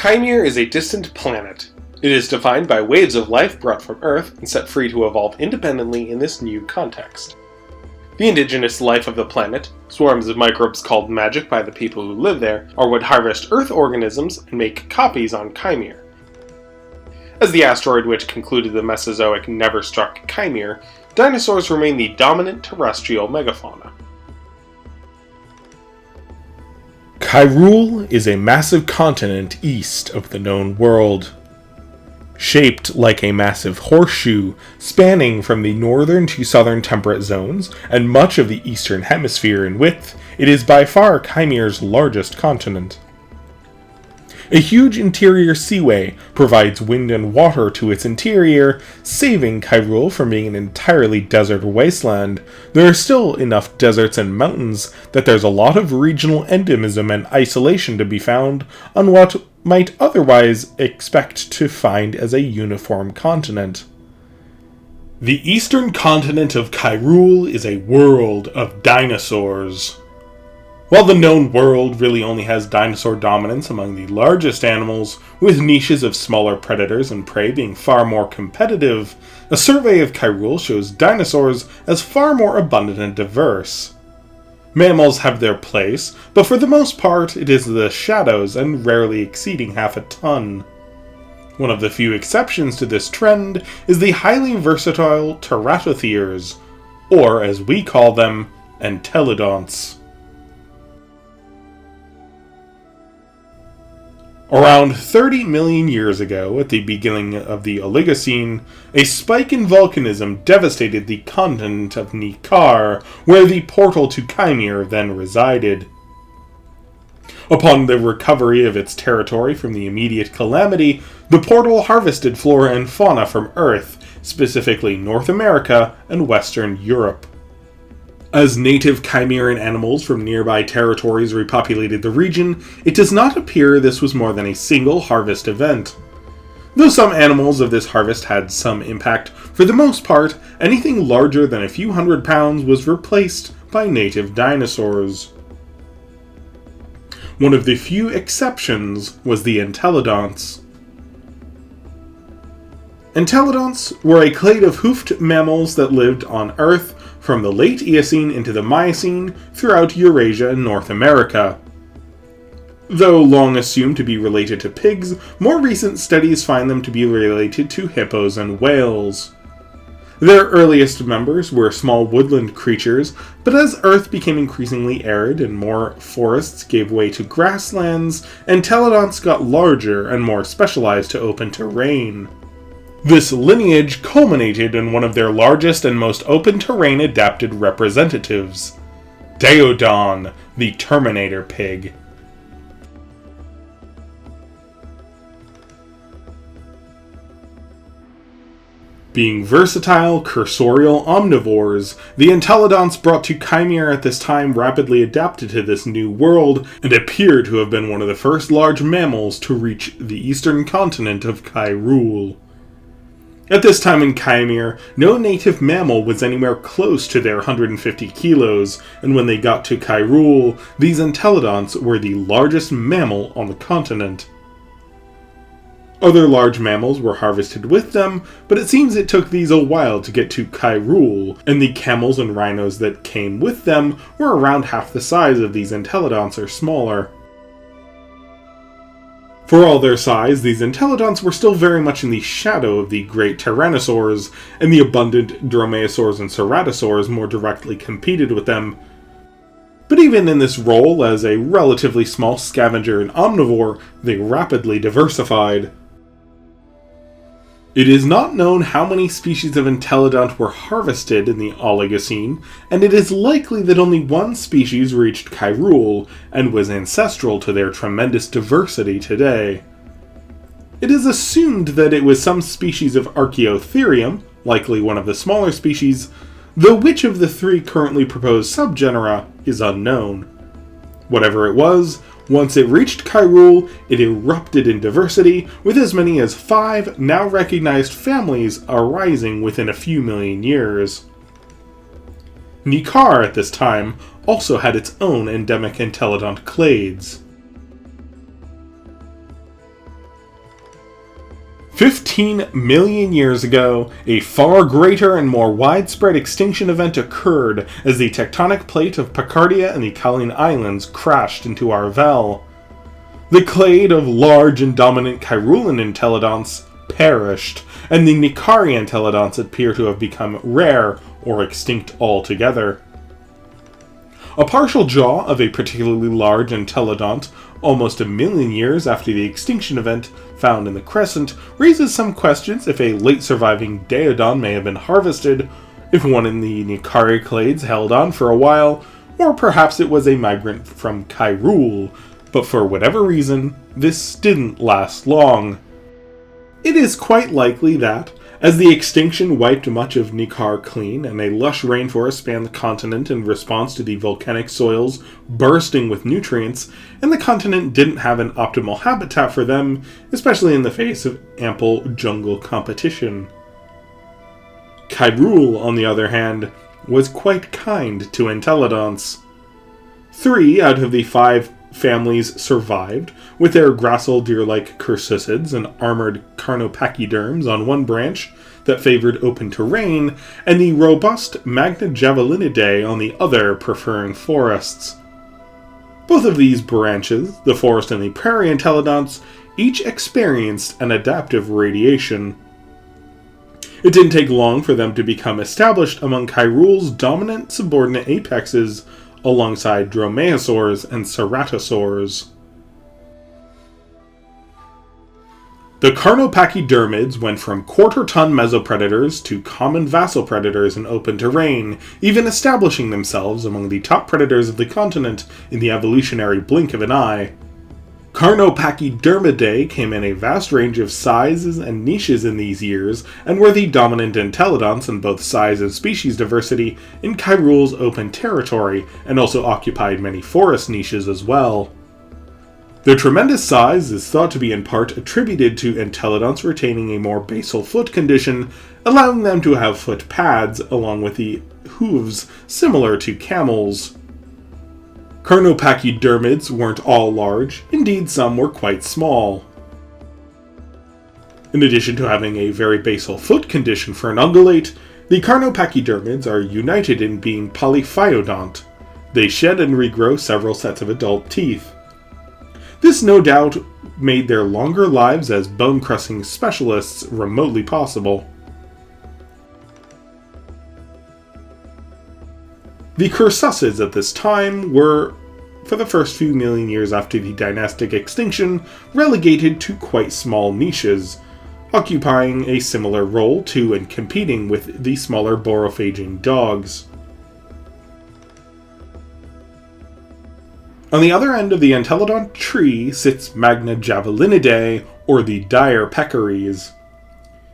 Kaimere is a distant planet. It is defined by waves of life brought from Earth and set free to evolve independently in this new context. The indigenous life of the planet, swarms of microbes called magic by the people who live there, are what harvest Earth organisms and make copies on Kaimere. As the asteroid which concluded the Mesozoic never struck Kaimere, dinosaurs remain the dominant terrestrial megafauna. Kairul is a massive continent east of the known world. Shaped like a massive horseshoe, spanning from the northern to southern temperate zones and much of the eastern hemisphere in width, it is by far Kaimere's largest continent. A huge interior seaway provides wind and water to its interior, saving Kairul from being an entirely desert wasteland. There are still enough deserts and mountains that there's a lot of regional endemism and isolation to be found on what might otherwise expect to find as a uniform continent. The eastern continent of Kairul is a world of dinosaurs. While the known world really only has dinosaur dominance among the largest animals, with niches of smaller predators and prey being far more competitive, a survey of Kairul shows dinosaurs as far more abundant and diverse. Mammals have their place, but for the most part it is the shadows and rarely exceeding half a ton. One of the few exceptions to this trend is the highly versatile Teratotheres, or as we call them, Entelodonts. Around 30 million years ago, at the beginning of the Oligocene, a spike in volcanism devastated the continent of Nekar, where the portal to Kaimere then resided. Upon the recovery of its territory from the immediate calamity, the portal harvested flora and fauna from Earth, specifically North America and Western Europe. As native Chimeran animals from nearby territories repopulated the region, it does not appear this was more than a single harvest event. Though some animals of this harvest had some impact, for the most part, anything larger than a few hundred pounds was replaced by native dinosaurs. One of the few exceptions was the Entelodonts. Entelodonts were a clade of hoofed mammals that lived on Earth from the late Eocene into the Miocene throughout Eurasia and North America. Though long assumed to be related to pigs, more recent studies find them to be related to hippos and whales. Their earliest members were small woodland creatures, but as Earth became increasingly arid and more forests gave way to grasslands, Entelodonts got larger and more specialized to open terrain. This lineage culminated in one of their largest and most open-terrain adapted representatives, Daeodon, the Terminator pig. Being versatile, cursorial omnivores, the Entelodonts brought to Kaimere at this time rapidly adapted to this new world and appear to have been one of the first large mammals to reach the eastern continent of Kairul. At this time in Kaimere, no native mammal was anywhere close to their 150 kilos, and when they got to Kairul, these Entelodonts were the largest mammal on the continent. Other large mammals were harvested with them, but it seems it took these a while to get to Kairul, and the camels and rhinos that came with them were around half the size of these Entelodonts or smaller. For all their size, these Entelodonts were still very much in the shadow of the great Tyrannosaurs, and the abundant Dromaeosaurs and Ceratosaurs more directly competed with them. But even in this role as a relatively small scavenger and omnivore, they rapidly diversified. It is not known how many species of entelodont were harvested in the Oligocene, and it is likely that only one species reached Kairul and was ancestral to their tremendous diversity today. It is assumed that it was some species of Archaeotherium, likely one of the smaller species, though which of the three currently proposed subgenera is unknown. Whatever it was, once it reached Kairul, it erupted in diversity, with as many as 5 now recognized families arising within a few million years. Nikar at this time also had its own endemic entelodont clades. 15 million years ago, a far greater and more widespread extinction event occurred as the tectonic plate of Picardia and the Kaolin Islands crashed into Arvel. The clade of large and dominant Kairulan entelodonts perished, and the Nikari entelodonts appear to have become rare or extinct altogether. A partial jaw of a particularly large entelodont, almost a million years after the extinction event found in the crescent, raises some questions if a late surviving Daeodon may have been harvested, if one in the Nikari clades held on for a while, or perhaps it was a migrant from Kairul, but for whatever reason, this didn't last long. It is quite likely that, as the extinction wiped much of Nikar clean and a lush rainforest spanned the continent in response to the volcanic soils bursting with nutrients, and the continent didn't have an optimal habitat for them, especially in the face of ample jungle competition. Kairul, on the other hand, was quite kind to entelodonts. 3 out of the 5 families survived, with their gracile deer-like cursussids and armored carnopachyderms on one branch that favored open terrain, and the robust Magna Javelinidae on the other, preferring forests. Both of these branches, the forest and the prairie entelodonts, each experienced an adaptive radiation. It didn't take long for them to become established among Kairul's dominant subordinate apexes, alongside dromaeosaurs and ceratosaurs. The carnopachydermids went from quarter-ton mesopredators to common vasopredators in open terrain, even establishing themselves among the top predators of the continent in the evolutionary blink of an eye. Carnopachydermidae came in a vast range of sizes and niches in these years, and were the dominant entelodonts in both size and species diversity in Kairul's open territory, and also occupied many forest niches as well. Their tremendous size is thought to be in part attributed to entelodonts retaining a more basal foot condition, allowing them to have foot pads along with the hooves similar to camels. Carnopachydermids weren't all large, indeed some were quite small. In addition to having a very basal foot condition for an ungulate, the carnopachydermids are united in being polyphyodont. They shed and regrow several sets of adult teeth. This no doubt made their longer lives as bone-crushing specialists remotely possible. The cursussids at this time were, for the first few million years after the Dynastic Extinction, relegated to quite small niches, occupying a similar role to and competing with the smaller borophagian dogs. On the other end of the entelodont tree sits Magna Javelinidae, or the dire peccaries.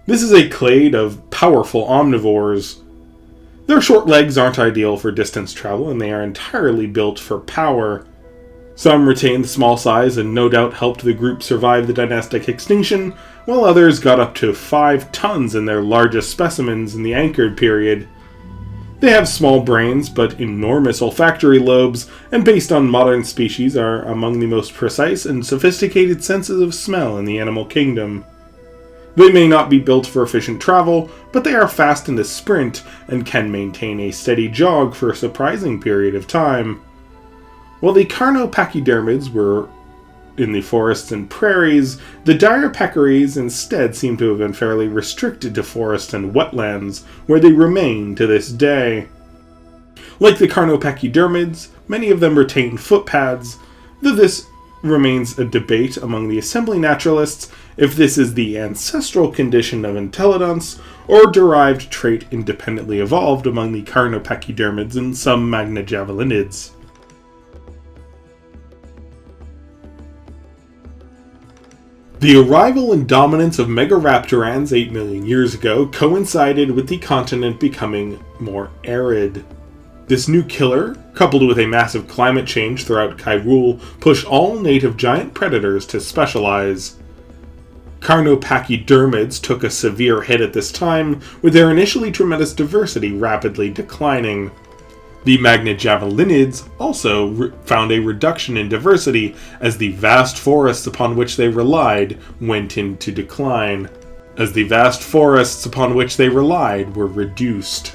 This is a clade of powerful omnivores. Their short legs aren't ideal for distance travel, and they are entirely built for power. Some retained small size and no doubt helped the group survive the Dynastic Extinction, while others got up to 5 tons in their largest specimens in the anchored period. They have small brains, but enormous olfactory lobes, and based on modern species are among the most precise and sophisticated senses of smell in the animal kingdom. They may not be built for efficient travel, but they are fast in the sprint and can maintain a steady jog for a surprising period of time. While the carnopachydermids were in the forests and prairies, the dire peccaries instead seem to have been fairly restricted to forests and wetlands, where they remain to this day. Like the carnopachydermids, many of them retain foot pads, though this remains a debate among the assembly naturalists if this is the ancestral condition of Entelodonts or a derived trait independently evolved among the Carnopachydermids and some Magnajavelinids. The arrival and dominance of Megaraptorans 8 million years ago coincided with the continent becoming more arid. This new killer, coupled with a massive climate change throughout Kairul, pushed all native giant predators to specialize. Carnopachydermids took a severe hit at this time, with their initially tremendous diversity rapidly declining. The Magnajavelinids also found a reduction in diversity as the vast forests upon which they relied went into decline, as the vast forests upon which they relied were reduced.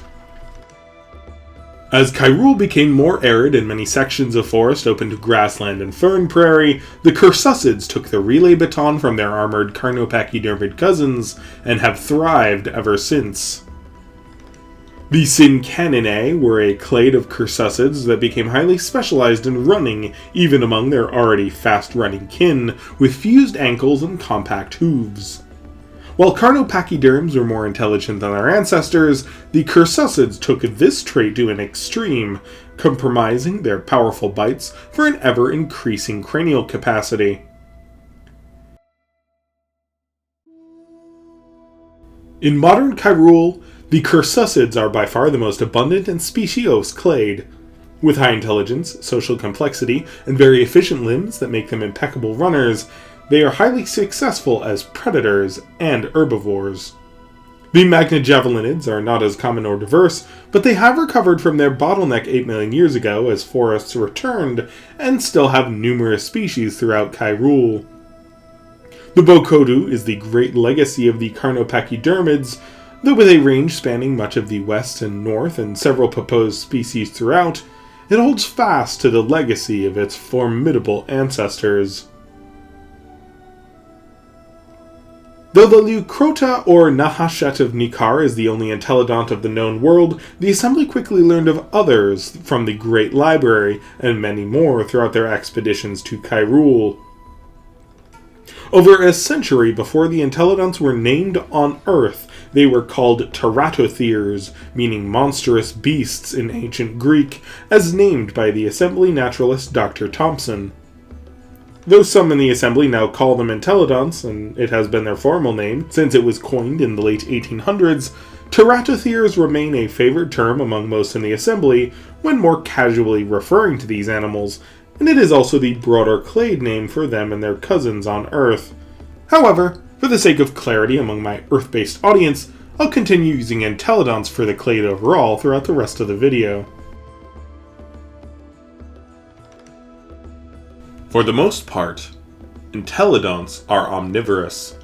As Kairul became more arid and many sections of forest opened to grassland and fern prairie, the Cursussids took the relay baton from their armored Carnopachydermid cousins and have thrived ever since. The Syncaninae were a clade of Cursussids that became highly specialized in running, even among their already fast-running kin, with fused ankles and compact hooves. While Carnopachyderms were more intelligent than their ancestors, the Cursussids took this trait to an extreme, compromising their powerful bites for an ever-increasing cranial capacity. In modern Kairul, the Cursussids are by far the most abundant and speciose clade. With high intelligence, social complexity, and very efficient limbs that make them impeccable runners, they are highly successful as predators and herbivores. The Magnajavelinids are not as common or diverse, but they have recovered from their bottleneck 8 million years ago as forests returned, and still have numerous species throughout Kairul. The Bokodu is the great legacy of the Carnopachydermids, though with a range spanning much of the west and north and several proposed species throughout, it holds fast to the legacy of its formidable ancestors. Though the Leucrotta or Nahashet of Nikar is the only Entelodont of the known world, the Assembly quickly learned of others from the Great Library, and many more throughout their expeditions to Kairul. Over a century before the Entelodonts were named on Earth, they were called Teratothirs, meaning monstrous beasts in ancient Greek, as named by the Assembly naturalist Dr. Thompson. Though some in the Assembly now call them Entelodonts, and it has been their formal name since it was coined in the late 1800s, Teratothirs remain a favored term among most in the Assembly when more casually referring to these animals, and it is also the broader clade name for them and their cousins on Earth. However, for the sake of clarity among my Earth-based audience, I'll continue using Entelodonts for the clade overall throughout the rest of the video. For the most part, Entelodonts are omnivorous.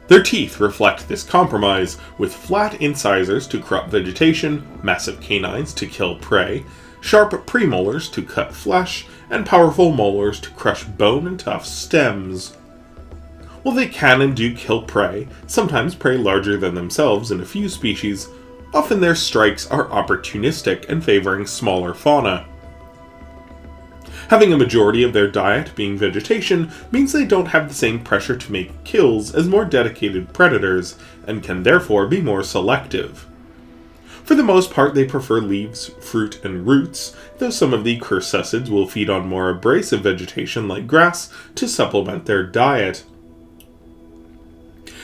Their teeth reflect this compromise, with flat incisors to crop vegetation, massive canines to kill prey, sharp premolars to cut flesh, and powerful molars to crush bone and tough stems. While they can and do kill prey, sometimes prey larger than themselves in a few species, often their strikes are opportunistic and favoring smaller fauna. Having a majority of their diet being vegetation means they don't have the same pressure to make kills as more dedicated predators, and can therefore be more selective. For the most part, they prefer leaves, fruit, and roots, though some of the Cursussids will feed on more abrasive vegetation like grass to supplement their diet.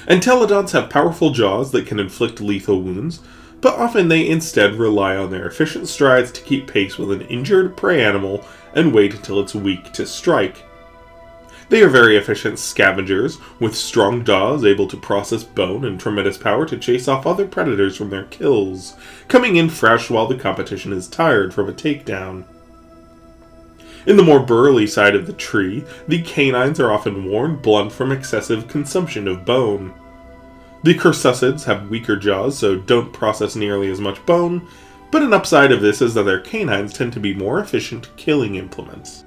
Entelodonts have powerful jaws that can inflict lethal wounds, but often they instead rely on their efficient strides to keep pace with an injured prey animal and wait until it's weak to strike. They are very efficient scavengers, with strong jaws able to process bone and tremendous power to chase off other predators from their kills, coming in fresh while the competition is tired from a takedown. In the more burly side of the tree, the canines are often worn blunt from excessive consumption of bone. The Cursussids have weaker jaws, so don't process nearly as much bone, but an upside of this is that their canines tend to be more efficient killing implements.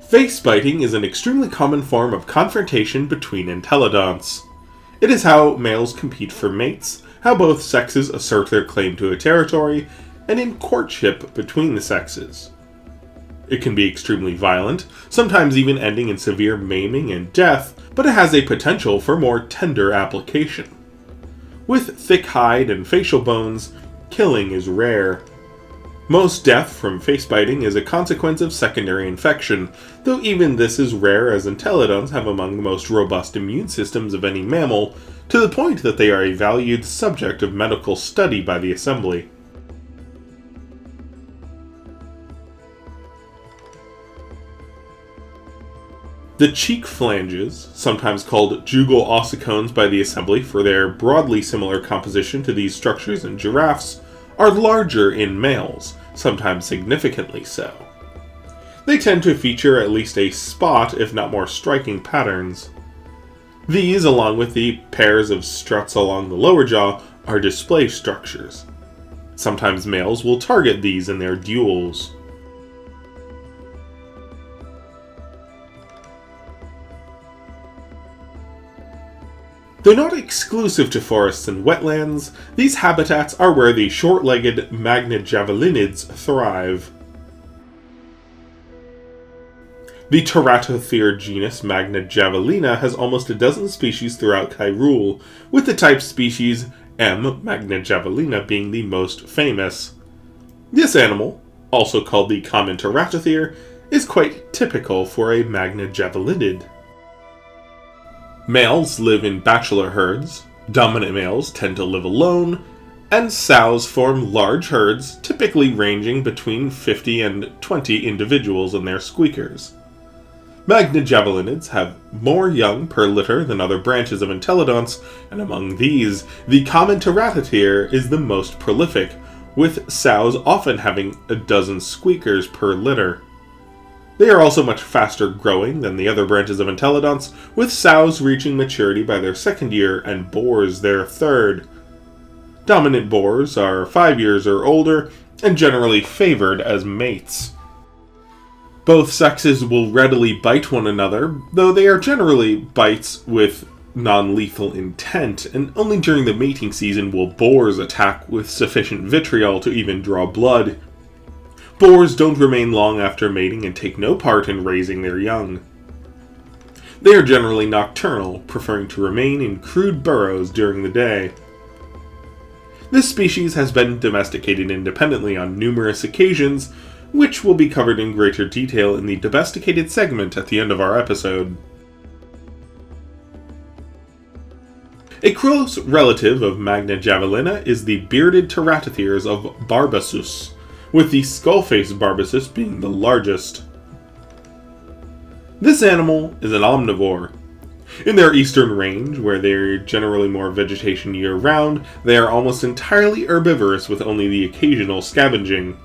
Face biting is an extremely common form of confrontation between Entelodonts. It is how males compete for mates, how both sexes assert their claim to a territory, and in courtship between the sexes. It can be extremely violent, sometimes even ending in severe maiming and death, but it has a potential for more tender application. With thick hide and facial bones, killing is rare. Most death from face biting is a consequence of secondary infection, though even this is rare as entelodonts have among the most robust immune systems of any mammal, to the point that they are a valued subject of medical study by the assembly. The cheek flanges, sometimes called jugal ossicones by the assembly for their broadly similar composition to these structures in giraffes, are larger in males, sometimes significantly so. They tend to feature at least a spot, if not more striking patterns. These, along with the pairs of struts along the lower jaw, are display structures. Sometimes males will target these in their duels. Though not exclusive to forests and wetlands, these habitats are where the short-legged magnajavelinids thrive. The Teratothere genus Magnajavelina has almost a dozen species throughout Kairul, with the type species M. magnajavelina being the most famous. This animal, also called the common Teratothere, is quite typical for a magnajavelinid. Males live in bachelor herds, dominant males tend to live alone, and sows form large herds, typically ranging between 50 and 20 individuals in their squeakers. Magnajavelinids have more young per litter than other branches of entelodonts, and among these, the common Teratothere is the most prolific, with sows often having a dozen squeakers per litter. They are also much faster growing than the other branches of entelodonts, with sows reaching maturity by their second year and boars their third. Dominant boars are 5 years or older, and generally favored as mates. Both sexes will readily bite one another, though they are generally bites with non-lethal intent, and only during the mating season will boars attack with sufficient vitriol to even draw blood. Boars don't remain long after mating and take no part in raising their young. They are generally nocturnal, preferring to remain in crude burrows during the day. This species has been domesticated independently on numerous occasions, which will be covered in greater detail in the domesticated segment at the end of our episode. A close relative of Magnajavelina is the bearded Teratotheres of Barbasus, with the skull-faced Barbasus being the largest. This animal is an omnivore. In their eastern range, where they are generally more vegetation year-round, they are almost entirely herbivorous with only the occasional scavenging.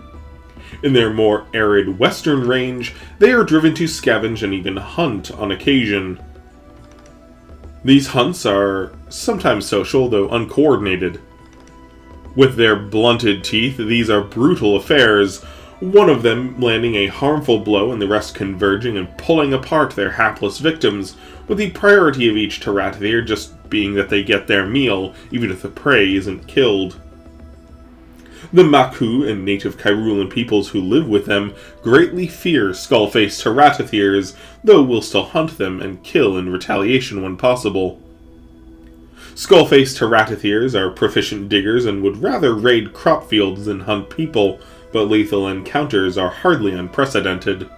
In their more arid western range, they are driven to scavenge and even hunt on occasion. These hunts are sometimes social, though uncoordinated. With their blunted teeth, these are brutal affairs, one of them landing a harmful blow and the rest converging and pulling apart their hapless victims, with the priority of each Teratothere just being that they get their meal, even if the prey isn't killed. The Maku and native Kairulan peoples who live with them greatly fear skull-faced Teratotheres, though will still hunt them and kill in retaliation when possible. Skull-faced Teratotheres are proficient diggers and would rather raid crop fields than hunt people, but lethal encounters are hardly unprecedented.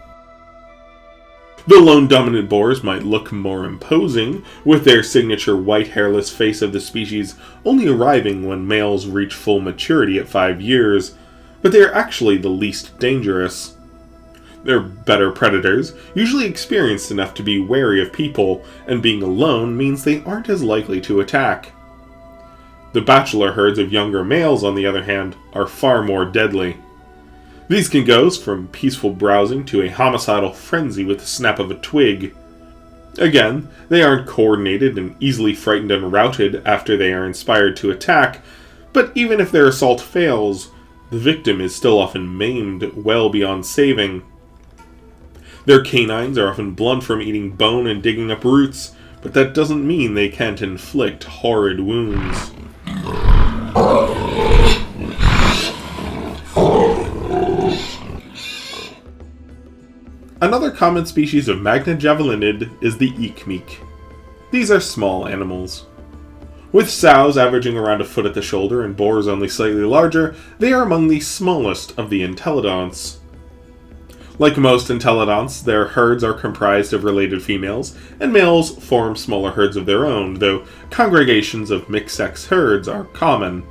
The lone dominant boars might look more imposing, with their signature white hairless face of the species only arriving when males reach full maturity at 5 years, but they are actually the least dangerous. They're better predators, usually experienced enough to be wary of people, and being alone means they aren't as likely to attack. The bachelor herds of younger males, on the other hand, are far more deadly. These can go from peaceful browsing to a homicidal frenzy with the snap of a twig. Again, they aren't coordinated and easily frightened and routed after they are inspired to attack, but even if their assault fails, the victim is still often maimed well beyond saving. Their canines are often blunt from eating bone and digging up roots, but that doesn't mean they can't inflict horrid wounds. Another common species of magnet javelinid is the epochs. These are small animals. With sows averaging around a foot at the shoulder and boars only slightly larger, they are among the smallest of the entelodonts. Like most entelodonts, their herds are comprised of related females, and males form smaller herds of their own, though congregations of mixed-sex herds are common.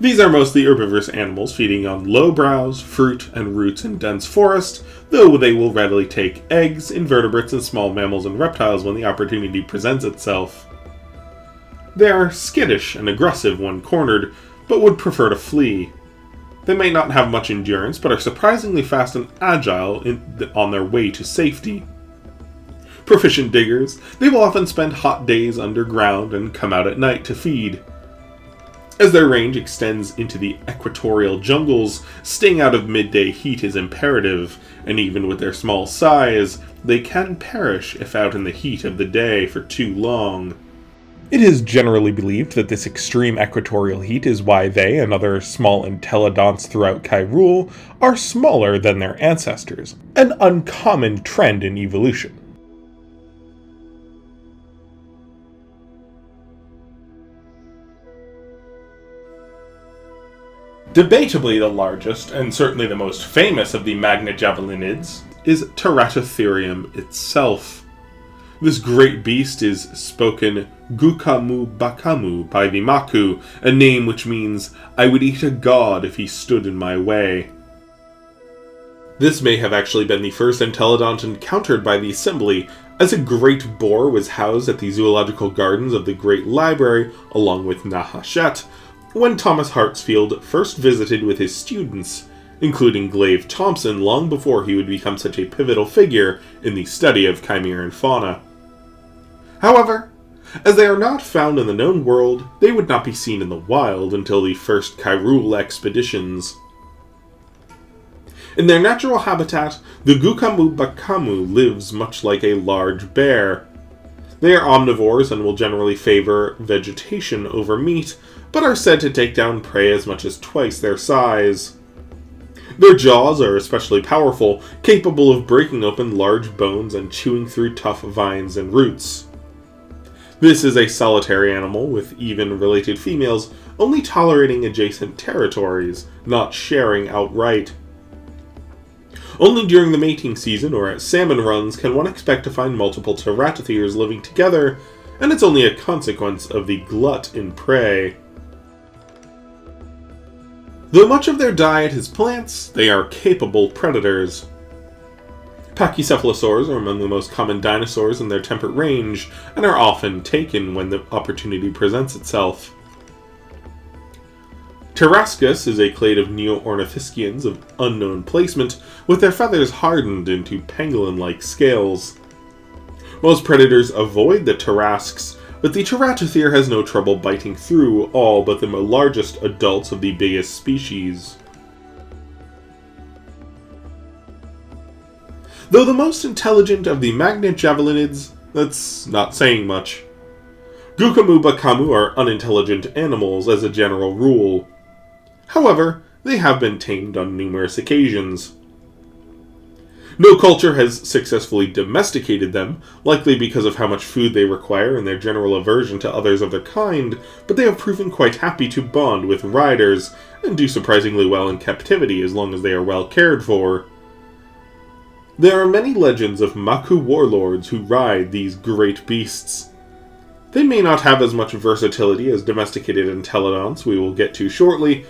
These are mostly herbivorous animals feeding on lowbrows, fruit, and roots in dense forest, though they will readily take eggs, invertebrates, and small mammals and reptiles when the opportunity presents itself. They are skittish and aggressive when cornered, but would prefer to flee. They may not have much endurance, but are surprisingly fast and agile on their way to safety. Proficient diggers, they will often spend hot days underground and come out at night to feed. As their range extends into the equatorial jungles, staying out of midday heat is imperative, and even with their small size, they can perish if out in the heat of the day for too long. It is generally believed that this extreme equatorial heat is why they and other small entelodonts throughout Kairul are smaller than their ancestors, an uncommon trend in evolution. Debatably the largest, and certainly the most famous of the magnet javelinids, is Teratotherium itself. This great beast is spoken Gukamu Bakamu by the Maku, a name which means, I would eat a god if he stood in my way. This may have actually been the first entelodont encountered by the assembly, as a great boar was housed at the zoological gardens of the Great Library, along with Nahashet, when Thomas Hartsfield first visited with his students, including Glaive Thompson long before he would become such a pivotal figure in the study of Kaimeran fauna. However, as they are not found in the known world, they would not be seen in the wild until the first Kairul expeditions. In their natural habitat, the Gukamu Bakamu lives much like a large bear. They are omnivores and will generally favor vegetation over meat, but are said to take down prey as much as twice their size. Their jaws are especially powerful, capable of breaking open large bones and chewing through tough vines and roots. This is a solitary animal, with even related females only tolerating adjacent territories, not sharing outright. Only during the mating season or at salmon runs can one expect to find multiple teratotheres living together, and it's only a consequence of the glut in prey. Though much of their diet is plants, they are capable predators. Pachycephalosaurs are among the most common dinosaurs in their temperate range, and are often taken when the opportunity presents itself. Tarascus is a clade of neo-ornithischians of unknown placement, with their feathers hardened into pangolin-like scales. Most predators avoid the tarasques, but the teratothere has no trouble biting through all but the largest adults of the biggest species. Though the most intelligent of the magnet javelinids, that's not saying much. Gukamu Bakamu are unintelligent animals as a general rule. However, they have been tamed on numerous occasions. No culture has successfully domesticated them, likely because of how much food they require and their general aversion to others of their kind, but they have proven quite happy to bond with riders, and do surprisingly well in captivity as long as they are well cared for. There are many legends of Maku warlords who ride these great beasts. They may not have as much versatility as domesticated entelodonts we will get to shortly,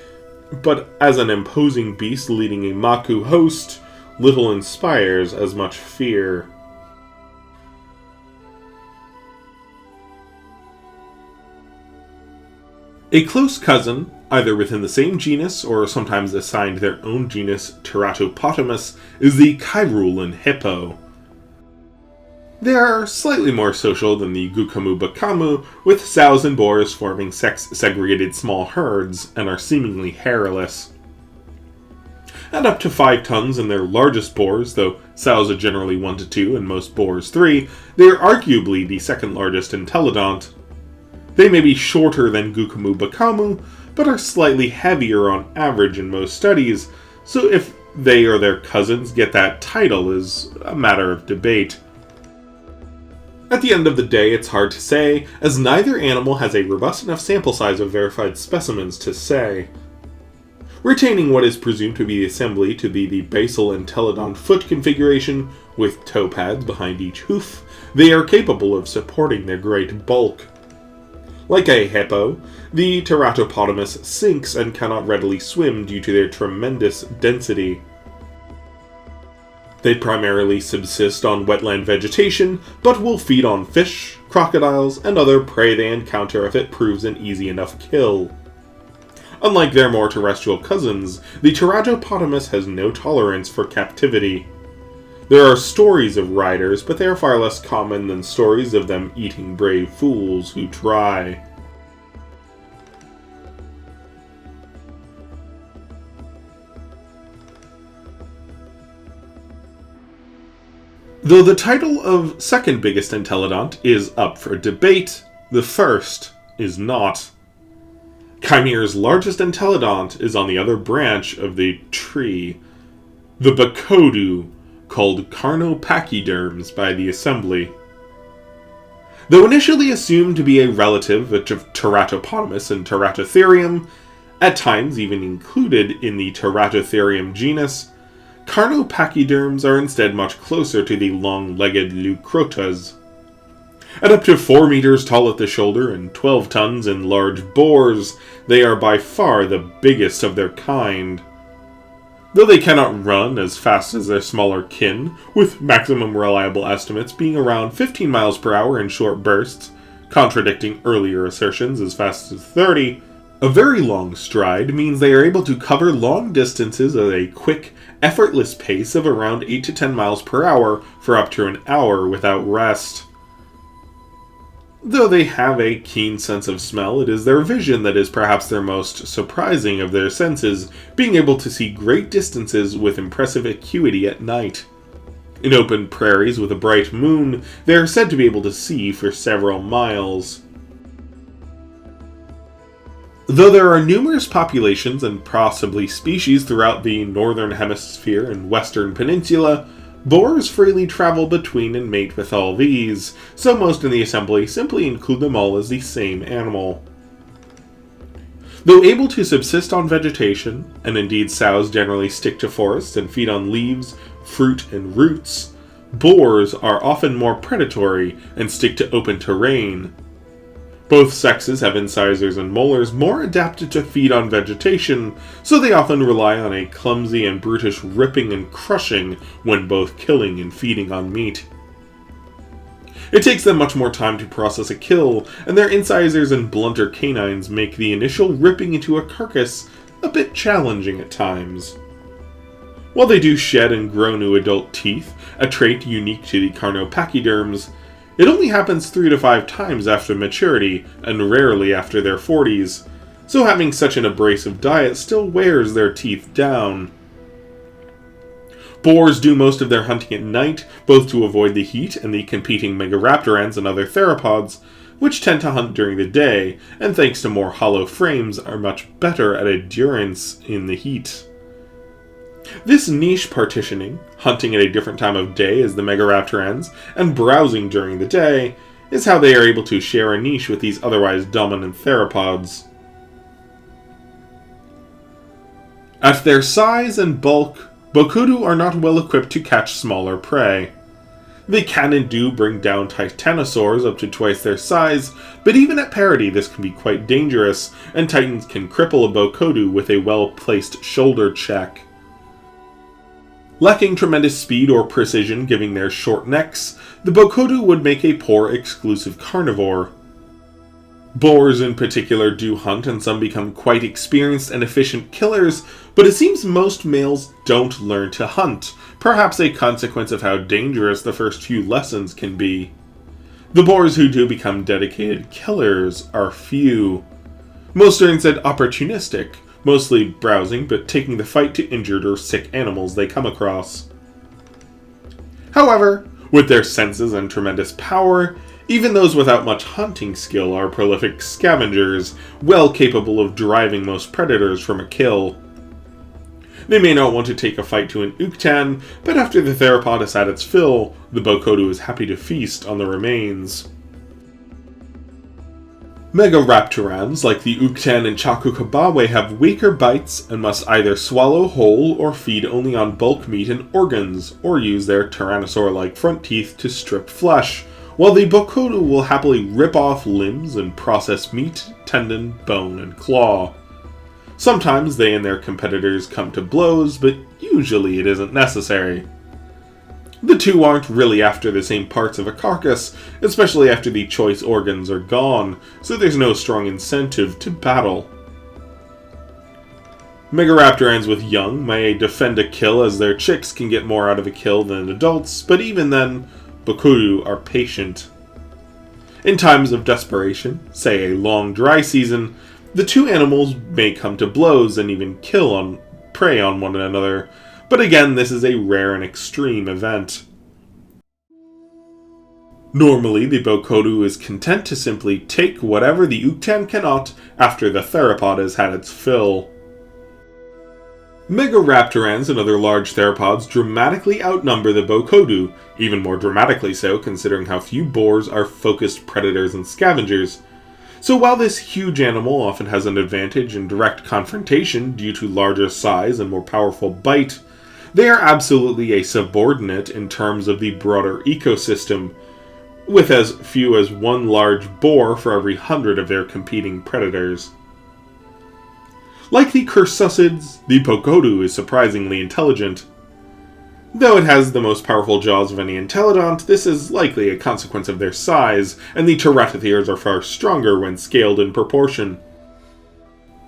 but as an imposing beast leading a Maku host, little inspires as much fear. A close cousin, either within the same genus or sometimes assigned their own genus Teratopotamus, is the Kairul hippo. They are slightly more social than the Gukamu Bakamu, with sows and boars forming sex-segregated small herds, and are seemingly hairless. and up to 5 tons in their largest boars, though sows are generally 1 to 2 and most boars 3, they are arguably the second largest entelodont. They may be shorter than Gukumu Bakamu, but are slightly heavier on average in most studies, so if they or their cousins get that title is a matter of debate. At the end of the day, it's hard to say, as neither animal has a robust enough sample size of verified specimens to say. Retaining what is presumed to be the assembly to be the basal entelodont foot configuration, with toe pads behind each hoof, they are capable of supporting their great bulk. Like a hippo, the teratopotamus sinks and cannot readily swim due to their tremendous density. They primarily subsist on wetland vegetation, but will feed on fish, crocodiles, and other prey they encounter if it proves an easy enough kill. Unlike their more terrestrial cousins, the teratopotamus has no tolerance for captivity. There are stories of riders, but they are far less common than stories of them eating brave fools who try. Though the title of second biggest entelodont is up for debate, the first is not. Kaimere's largest entelodont is on the other branch of the tree, the Bakodu, called carnopachyderms by the assembly. Though initially assumed to be a relative of Teratopotamus and Teratotherium, at times even included in the Teratotherium genus, carnopachyderms are instead much closer to the long-legged Leucrottas. At up to 4 meters tall at the shoulder and 12 tons in large boars, they are by far the biggest of their kind. Though they cannot run as fast as their smaller kin, with maximum reliable estimates being around 15 miles per hour in short bursts, contradicting earlier assertions as fast as 30, a very long stride means they are able to cover long distances at a quick, effortless pace of around 8 to 10 miles per hour for up to an hour without rest. Though they have a keen sense of smell, it is their vision that is perhaps their most surprising of their senses, being able to see great distances with impressive acuity at night. In open prairies with a bright moon, they are said to be able to see for several miles. Though there are numerous populations and possibly species throughout the northern hemisphere and western peninsula, boars freely travel between and mate with all these, so most in the assembly simply include them all as the same animal. Though able to subsist on vegetation, and indeed sows generally stick to forests and feed on leaves, fruit, and roots, boars are often more predatory and stick to open terrain. Both sexes have incisors and molars more adapted to feed on vegetation, so they often rely on a clumsy and brutish ripping and crushing when both killing and feeding on meat. It takes them much more time to process a kill, and their incisors and blunter canines make the initial ripping into a carcass a bit challenging at times. While they do shed and grow new adult teeth, a trait unique to the carnopachyderms, it only happens 3 to 5 times after maturity, and rarely after their 40s, so having such an abrasive diet still wears their teeth down. Boars do most of their hunting at night, both to avoid the heat and the competing megaraptorans and other theropods, which tend to hunt during the day, and thanks to more hollow frames are much better at endurance in the heat. This niche partitioning, hunting at a different time of day as the megaraptorans, and browsing during the day, is how they are able to share a niche with these otherwise dominant theropods. At their size and bulk, Bokudu are not well equipped to catch smaller prey. They can and do bring down titanosaurs up to twice their size, but even at parity this can be quite dangerous, and titans can cripple a Bokudu with a well-placed shoulder check. Lacking tremendous speed or precision given their short necks, the Bokudu would make a poor exclusive carnivore. Boars in particular do hunt, and some become quite experienced and efficient killers, but it seems most males don't learn to hunt, perhaps a consequence of how dangerous the first few lessons can be. The boars who do become dedicated killers are few. Most are instead opportunistic, mostly browsing but taking the fight to injured or sick animals they come across. However, with their senses and tremendous power, even those without much hunting skill are prolific scavengers, well capable of driving most predators from a kill. They may not want to take a fight to an Uktan, but after the theropod has had its fill, the Bokodu is happy to feast on the remains. Megaraptorans, like the Uktan and Chakukabawe, have weaker bites and must either swallow whole or feed only on bulk meat and organs, or use their tyrannosaur-like front teeth to strip flesh, while the Bokodu will happily rip off limbs and process meat, tendon, bone, and claw. Sometimes they and their competitors come to blows, but usually it isn't necessary. The two aren't really after the same parts of a carcass, especially after the choice organs are gone, so there's no strong incentive to battle. Megaraptorans with young may defend a kill as their chicks can get more out of a kill than adults, but even then, Bokodu are patient. In times of desperation, say a long dry season, the two animals may come to blows and even prey on one another, but again this is a rare and extreme event. Normally the Bokodu is content to simply take whatever the Uktan cannot after the theropod has had its fill. Megaraptorans and other large theropods dramatically outnumber the Bokodu, even more dramatically so considering how few boars are focused predators and scavengers. So while this huge animal often has an advantage in direct confrontation due to larger size and more powerful bite, they are absolutely a subordinate in terms of the broader ecosystem, with as few as one large boar for every 100 of their competing predators. Like the Cursussids, the Bokodu is surprisingly intelligent. Though it has the most powerful jaws of any entelodont, this is likely a consequence of their size, and the Teratotheres are far stronger when scaled in proportion.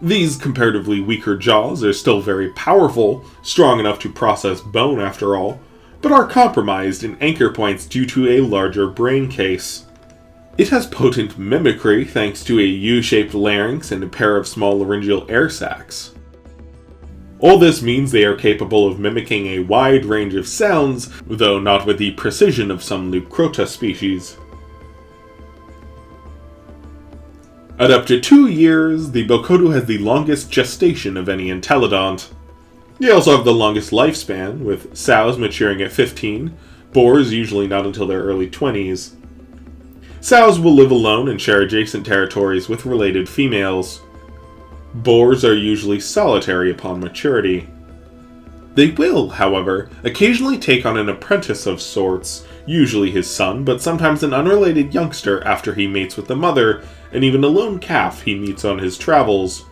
These comparatively weaker jaws are still very powerful, strong enough to process bone after all, but are compromised in anchor points due to a larger brain case. It has potent mimicry thanks to a U-shaped larynx and a pair of small laryngeal air sacs. All this means they are capable of mimicking a wide range of sounds, though not with the precision of some Leucrottas species. At up to 2 years, the Bokodu has the longest gestation of any entelodont. They also have the longest lifespan, with sows maturing at 15, boars usually not until their early 20s. Sows will live alone and share adjacent territories with related females. Boars are usually solitary upon maturity. They will, however, occasionally take on an apprentice of sorts, usually his son, but sometimes an unrelated youngster after he mates with the mother, and even a lone calf he meets on his travels.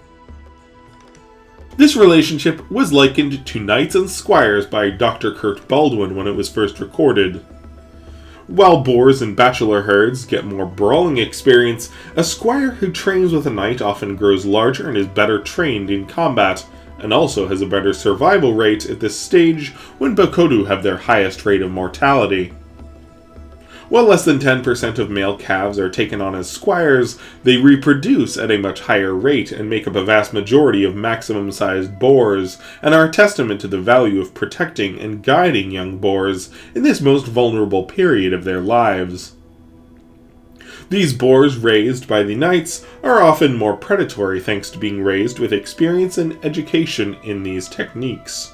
This relationship was likened to knights and squires by Dr. Kurt Baldwin when it was first recorded. While boars and bachelor herds get more brawling experience, a squire who trains with a knight often grows larger and is better trained in combat, and also has a better survival rate at this stage when Bokodu have their highest rate of mortality. While less than 10% of male calves are taken on as squires, they reproduce at a much higher rate and make up a vast majority of maximum-sized boars, and are a testament to the value of protecting and guiding young boars in this most vulnerable period of their lives. These boars raised by the knights are often more predatory thanks to being raised with experience and education in these techniques.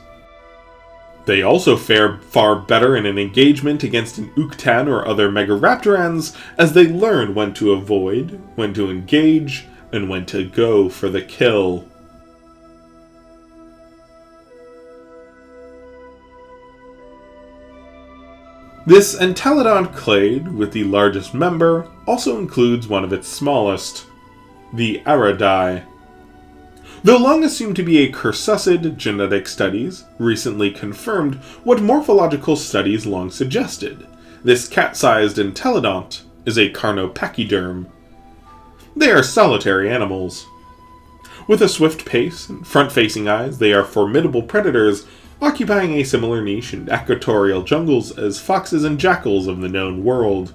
They also fare far better in an engagement against an Uktan or other Megaraptorans, as they learn when to avoid, when to engage, and when to go for the kill. This entelodont clade, with the largest member, also includes one of its smallest, the Aridai. Though long assumed to be a Cursussid, genetic studies recently confirmed what morphological studies long suggested. This cat-sized entelodont is a carnopachyderm. They are solitary animals. With a swift pace and front-facing eyes, they are formidable predators, occupying a similar niche in equatorial jungles as foxes and jackals of the known world.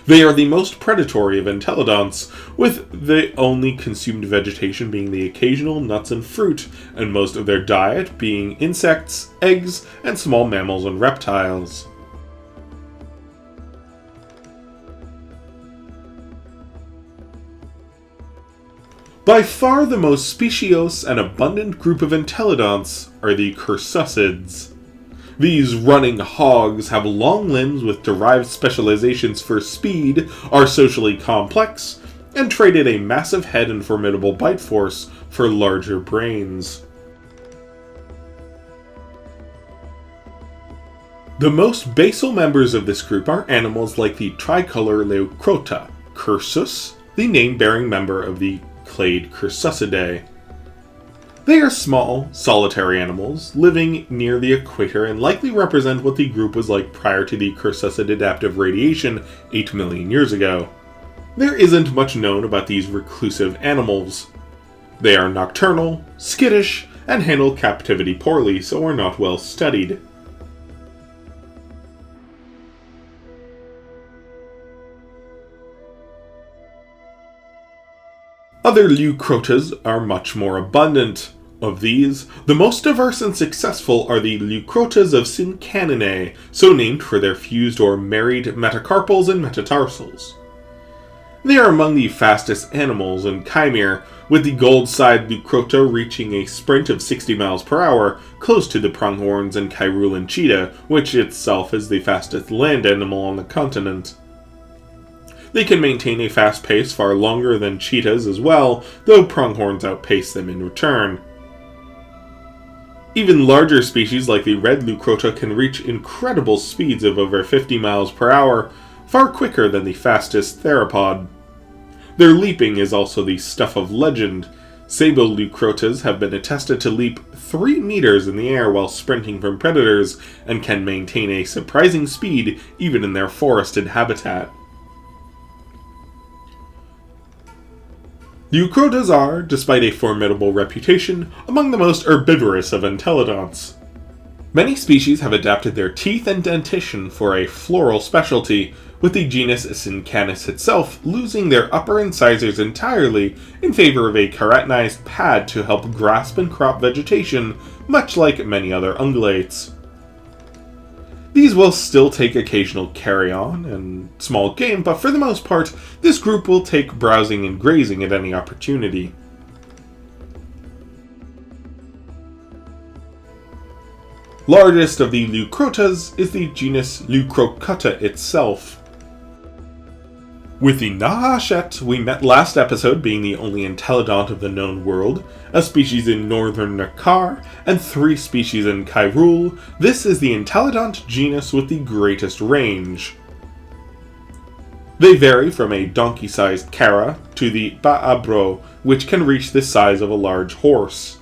They are the most predatory of entelodonts, with the only consumed vegetation being the occasional nuts and fruit, and most of their diet being insects, eggs, and small mammals and reptiles. By far the most speciose and abundant group of entelodonts are the cursussids. These running hogs have long limbs with derived specializations for speed, are socially complex, and traded a massive head and formidable bite force for larger brains. The most basal members of this group are animals like the tricolor Leucrotta, cursus, the name-bearing member of the clade Cursussidae. They are small, solitary animals, living near the equator and likely represent what the group was like prior to the Cursussid adaptive radiation 8 million years ago. There isn't much known about these reclusive animals. They are nocturnal, skittish, and handle captivity poorly, so are not well studied. Other Leucrottas are much more abundant. Of these, the most diverse and successful are the Leucrottas of Cincaninae, so named for their fused or married metacarpals and metatarsals. They are among the fastest animals in Kaimere, with the gold-side Leucrotta reaching a sprint of 60 miles per hour, close to the pronghorns and Kairul and cheetah, which itself is the fastest land animal on the continent. They can maintain a fast pace far longer than cheetahs as well, though pronghorns outpace them in return. Even larger species like the red Leucrotta can reach incredible speeds of over 50 miles per hour, far quicker than the fastest theropod. Their leaping is also the stuff of legend. Sable Leucrottas have been attested to leap 3 meters in the air while sprinting from predators, and can maintain a surprising speed even in their forested habitat. Leucrottas are, despite a formidable reputation, among the most herbivorous of entelodonts. Many species have adapted their teeth and dentition for a floral specialty, with the genus Cincanus itself losing their upper incisors entirely in favor of a keratinized pad to help grasp and crop vegetation, much like many other ungulates. These will still take occasional carrion and small game, but for the most part, this group will take browsing and grazing at any opportunity. Largest of the Leucrottas is the genus Leucrocotta itself. With the Nahashet we met last episode being the only entelodont of the known world, a species in northern Nakar, and 3 species in Kairul, this is the entelodont genus with the greatest range. They vary from a donkey-sized kara to the ba'abro, which can reach the size of a large horse.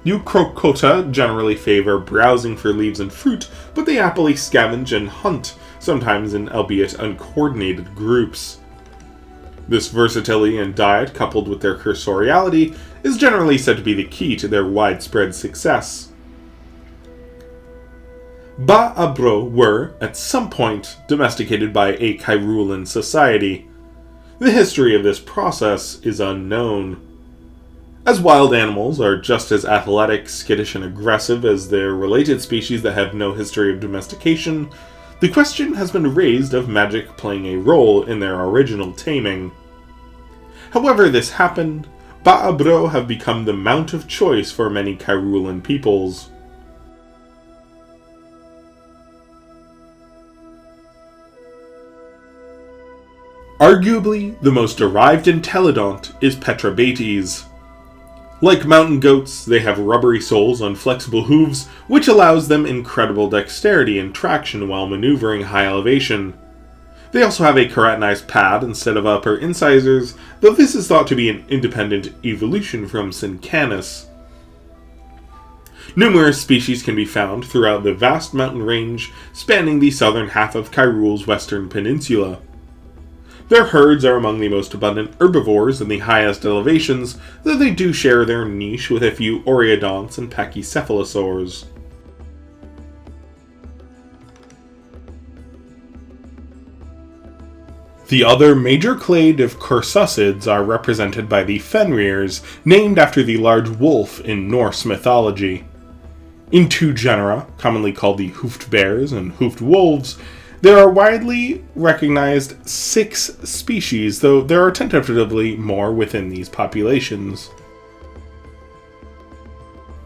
Leucrocotta generally favor browsing for leaves and fruit, but they happily scavenge and hunt, sometimes in albeit uncoordinated groups. This versatility in diet, coupled with their cursoriality, is generally said to be the key to their widespread success. Ba'abro were, at some point, domesticated by a Kairulan society. The history of this process is unknown. As wild animals are just as athletic, skittish, and aggressive as their related species that have no history of domestication, the question has been raised of magic playing a role in their original taming. However this happened, Ba'abro have become the mount of choice for many Kairulan peoples. Arguably, the most derived entelodont is Petrabates. Like mountain goats, they have rubbery soles on flexible hooves, which allows them incredible dexterity and traction while maneuvering high elevation. They also have a keratinized pad instead of upper incisors, though this is thought to be an independent evolution from Cincanus. Numerous species can be found throughout the vast mountain range spanning the southern half of Kairul's western peninsula. Their herds are among the most abundant herbivores in the highest elevations, though they do share their niche with a few oreodonts and pachycephalosaurs. The other major clade of cursussids are represented by the Fenrirs, named after the large wolf in Norse mythology. In two genera, commonly called the hoofed bears and hoofed wolves, there are widely recognized 6 species, though there are tentatively more within these populations.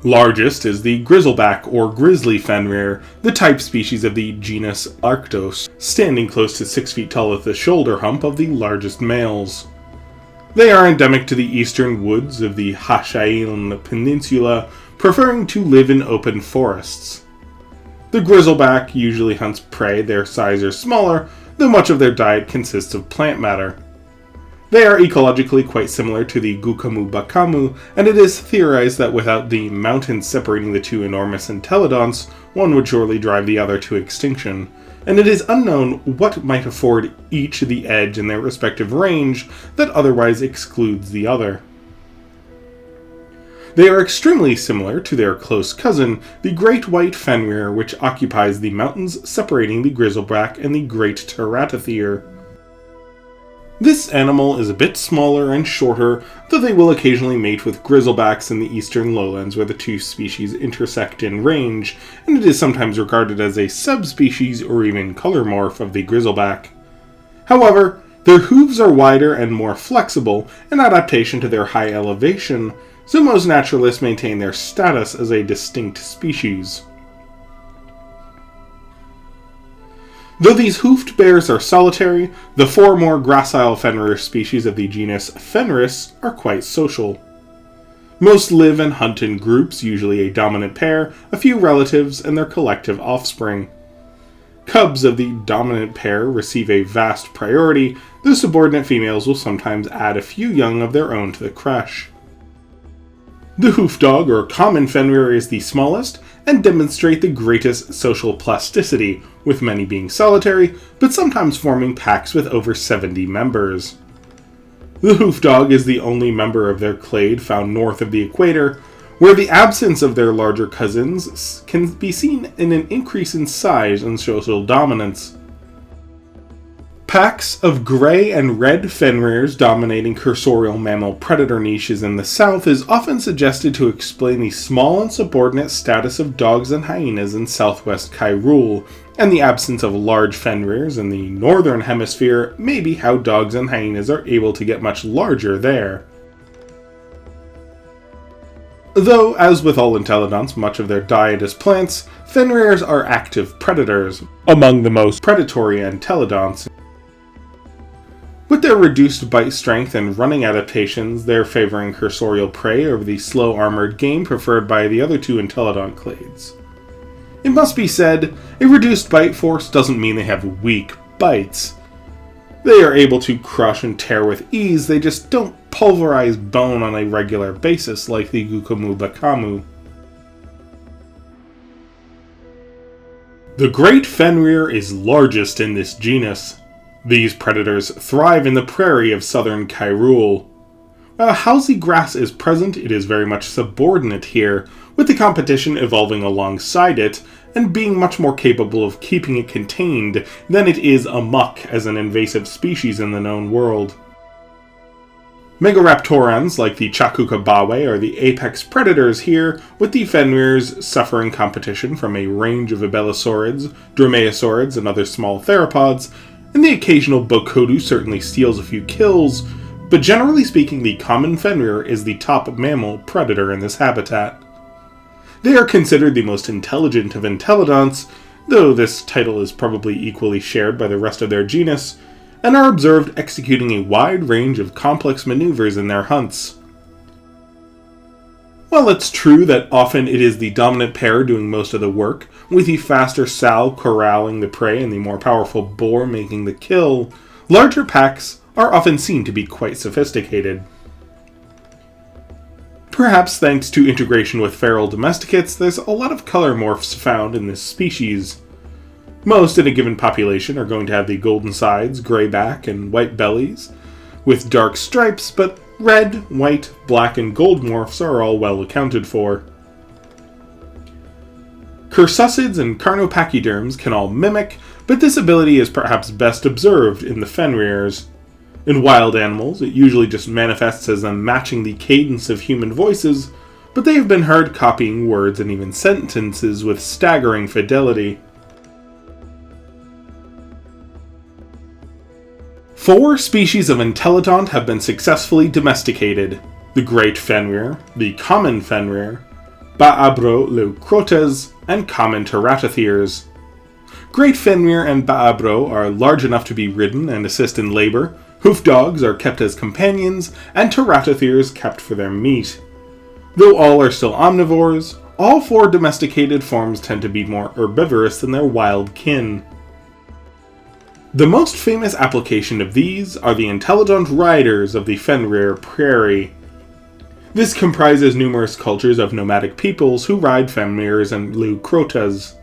Largest is the grizzleback or grizzly Fenrir, the type species of the genus Leucrottas, standing close to 6 feet tall at the shoulder hump of the largest males. They are endemic to the eastern woods of the Hashaian Peninsula, preferring to live in open forests. The grizzleback usually hunts prey their size or smaller, though much of their diet consists of plant matter. They are ecologically quite similar to the Gukamu Bakamu, and it is theorized that without the mountains separating the two enormous Entelodonts, one would surely drive the other to extinction, and it is unknown what might afford each the edge in their respective range that otherwise excludes the other. They are extremely similar to their close cousin, the great white Fenrir, which occupies the mountains separating the grizzleback and the great Teratothere. This animal is a bit smaller and shorter, though they will occasionally mate with grizzlebacks in the eastern lowlands where the two species intersect in range, and it is sometimes regarded as a subspecies or even color morph of the grizzleback. However, their hooves are wider and more flexible, an adaptation to their high elevation, so most naturalists maintain their status as a distinct species. Though these hoofed bears are solitary, the 4 more gracile Fenrir species of the genus Fenris are quite social. Most live and hunt in groups, usually a dominant pair, a few relatives, and their collective offspring. Cubs of the dominant pair receive a vast priority, though subordinate females will sometimes add a few young of their own to the crush. The hoof dog, or common Fenrir, is the smallest, and demonstrate the greatest social plasticity, with many being solitary, but sometimes forming packs with over 70 members. The hoof dog is the only member of their clade found north of the equator, where the absence of their larger cousins can be seen in an increase in size and social dominance. Packs of gray and red Fenrirs dominating cursorial mammal predator niches in the south is often suggested to explain the small and subordinate status of dogs and hyenas in southwest Kairul, and the absence of large Fenrirs in the northern hemisphere may be how dogs and hyenas are able to get much larger there. Though, as with all Entelodonts, much of their diet is plants, Fenrirs are active predators, among the most predatory Entelodonts. With their reduced bite strength and running adaptations, they're favoring cursorial prey over the slow armored game preferred by the other 2 Entelodont clades. It must be said, a reduced bite force doesn't mean they have weak bites. They are able to crush and tear with ease, they just don't pulverize bone on a regular basis like the Gukamu Bakamu. The Great Fenrir is largest in this genus. These predators thrive in the prairie of southern Kairul. While housey grass is present, it is very much subordinate here, with the competition evolving alongside it, and being much more capable of keeping it contained than it is amok as an invasive species in the known world. Megaraptorans like the Chakukabawe are the apex predators here, with the Fenrirs suffering competition from a range of abelisaurids, dromaeosaurids, and other small theropods, and the occasional Bokodu certainly steals a few kills, but generally speaking the common Fenrir is the top mammal predator in this habitat. They are considered the most intelligent of Entelodonts, though this title is probably equally shared by the rest of their genus, and are observed executing a wide range of complex maneuvers in their hunts. While it's true that often it is the dominant pair doing most of the work, with the faster sow corralling the prey and the more powerful boar making the kill, larger packs are often seen to be quite sophisticated. Perhaps thanks to integration with feral domesticates, there's a lot of color morphs found in this species. Most in a given population are going to have the golden sides, gray back, and white bellies, with dark stripes, but red, white, black, and gold morphs are all well accounted for. Cursussids and carnopachyderms can all mimic, but this ability is perhaps best observed in the Fenrirs. In wild animals, it usually just manifests as them matching the cadence of human voices, but they have been heard copying words and even sentences with staggering fidelity. 4 species of Entelodont have been successfully domesticated: the Great Fenrir, the Common Fenrir, Ba'abro Leucrottas, and common Teratothirs. Great Fenrir and Ba'abro are large enough to be ridden and assist in labor, hoof dogs are kept as companions, and Teratothirs kept for their meat. Though all are still omnivores, all 4 domesticated forms tend to be more herbivorous than their wild kin. The most famous application of these are the Entelodont riders of the Fenrir prairie. This comprises numerous cultures of nomadic peoples who ride Fenrirs and Leucrottas.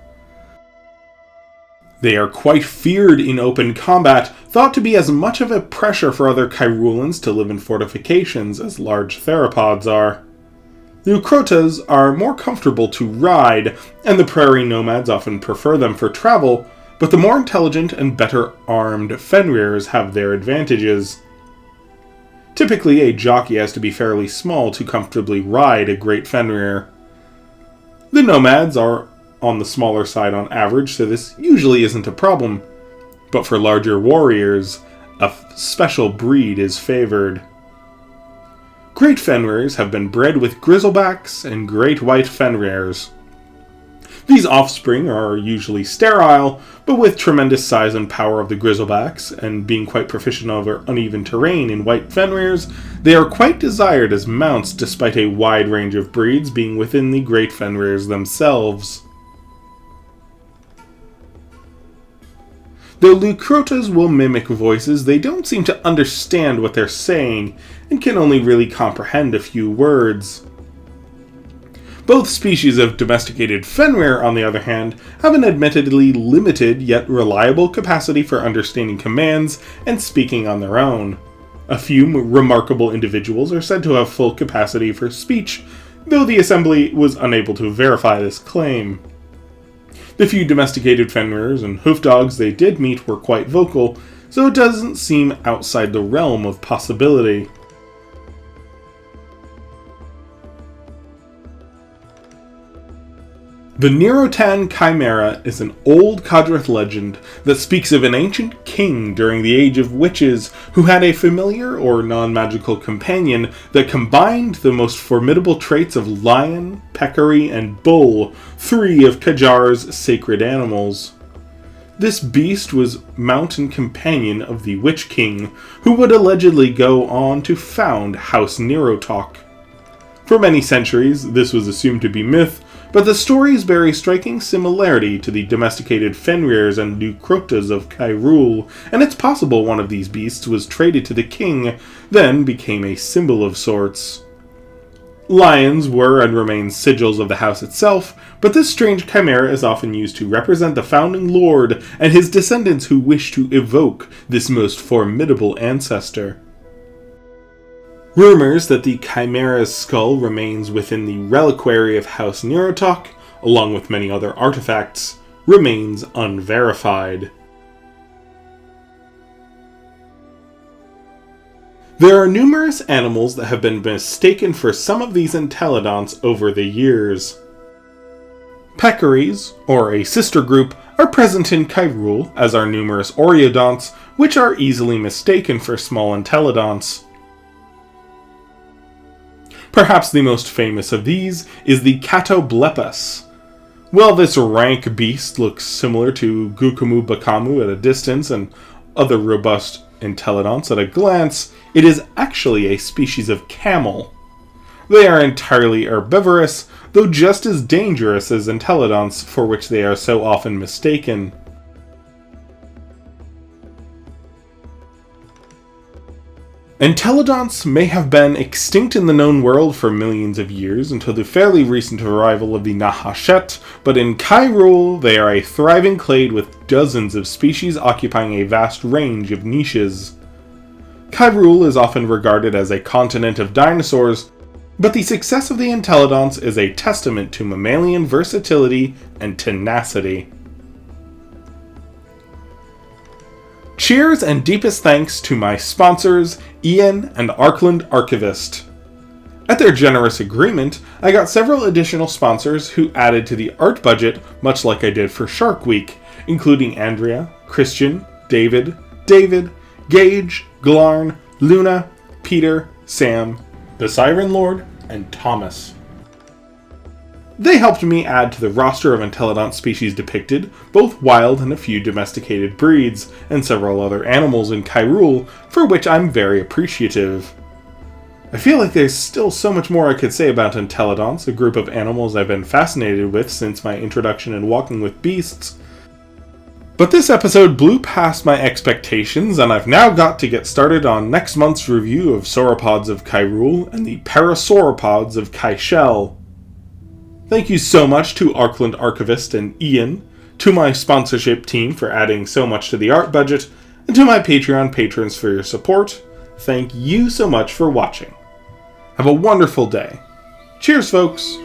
They are quite feared in open combat, thought to be as much of a pressure for other Kairulans to live in fortifications as large theropods are. Leucrottas are more comfortable to ride, and the prairie nomads often prefer them for travel, but the more intelligent and better armed Fenrirs have their advantages. Typically, a jockey has to be fairly small to comfortably ride a Great Fenrir. The nomads are on the smaller side on average, so this usually isn't a problem, but for larger warriors, a special breed is favored. Great Fenrirs have been bred with grizzlebacks and great white Fenrirs. These offspring are usually sterile, but with tremendous size and power of the grizzlebacks, and being quite proficient over uneven terrain in white Fenrirs, they are quite desired as mounts despite a wide range of breeds being within the Great Fenrirs themselves. Though Leucrottas will mimic voices, they don't seem to understand what they're saying, and can only really comprehend a few words. Both species of domesticated Fenrir, on the other hand, have an admittedly limited yet reliable capacity for understanding commands and speaking on their own. A few remarkable individuals are said to have full capacity for speech, though the Assembly was unable to verify this claim. The few domesticated Fenrirs and hoof dogs they did meet were quite vocal, so it doesn't seem outside the realm of possibility. The Neurotan Chimera is an old Kadrith legend that speaks of an ancient king during the Age of Witches who had a familiar or non-magical companion that combined the most formidable traits of lion, peccary, and bull, 3 of Kajar's sacred animals. This beast was mountain companion of the Witch King, who would allegedly go on to found House Neurotok. For many centuries, this was assumed to be myth, but the stories bear a striking similarity to the domesticated Fenrirs and Leucrottas of Kairul, and it's possible one of these beasts was traded to the king, then became a symbol of sorts. Lions were and remain sigils of the house itself, but this strange chimera is often used to represent the founding lord and his descendants who wish to evoke this most formidable ancestor. Rumors that the chimera's skull remains within the reliquary of House Neurotok, along with many other artifacts, remains unverified. There are numerous animals that have been mistaken for some of these Entelodonts over the years. Peccaries, or a sister group, are present in Kairul, as are numerous Oreodonts, which are easily mistaken for small Entelodonts. Perhaps the most famous of these is the Catoblepas. While this rank beast looks similar to Gukumu Bakamu at a distance and other robust Entelodonts at a glance, it is actually a species of camel. They are entirely herbivorous, though just as dangerous as Entelodonts, for which they are so often mistaken. Entelodonts may have been extinct in the known world for millions of years until the fairly recent arrival of the Nahashet, but in Kairul they are a thriving clade with dozens of species occupying a vast range of niches. Kairul is often regarded as a continent of dinosaurs, But the success of the Entelodonts is a testament to mammalian versatility and tenacity. Cheers and deepest thanks to my sponsors, Ian and Arkland Archivist. At their generous agreement, I got several additional sponsors who added to the art budget, much like I did for Shark Week, including Andrea, Christian, David, Gage, Glarn, Luna, Peter, Sam, the Siren Lord, and Thomas. They helped me add to the roster of Entelodont species depicted, both wild and a few domesticated breeds, and several other animals in Kairul, for which I'm very appreciative. I feel like there's still so much more I could say about Entelodonts, a group of animals I've been fascinated with since my introduction in Walking with Beasts. But this episode blew past my expectations, and I've now got to get started on next month's review of sauropods of Kairul and the parasauropods of Kaishel. Thank you so much to Arkland Archivist and Ian, to my sponsorship team for adding so much to the art budget, and to my Patreon patrons for your support. Thank you so much for watching. Have a wonderful day. Cheers, folks!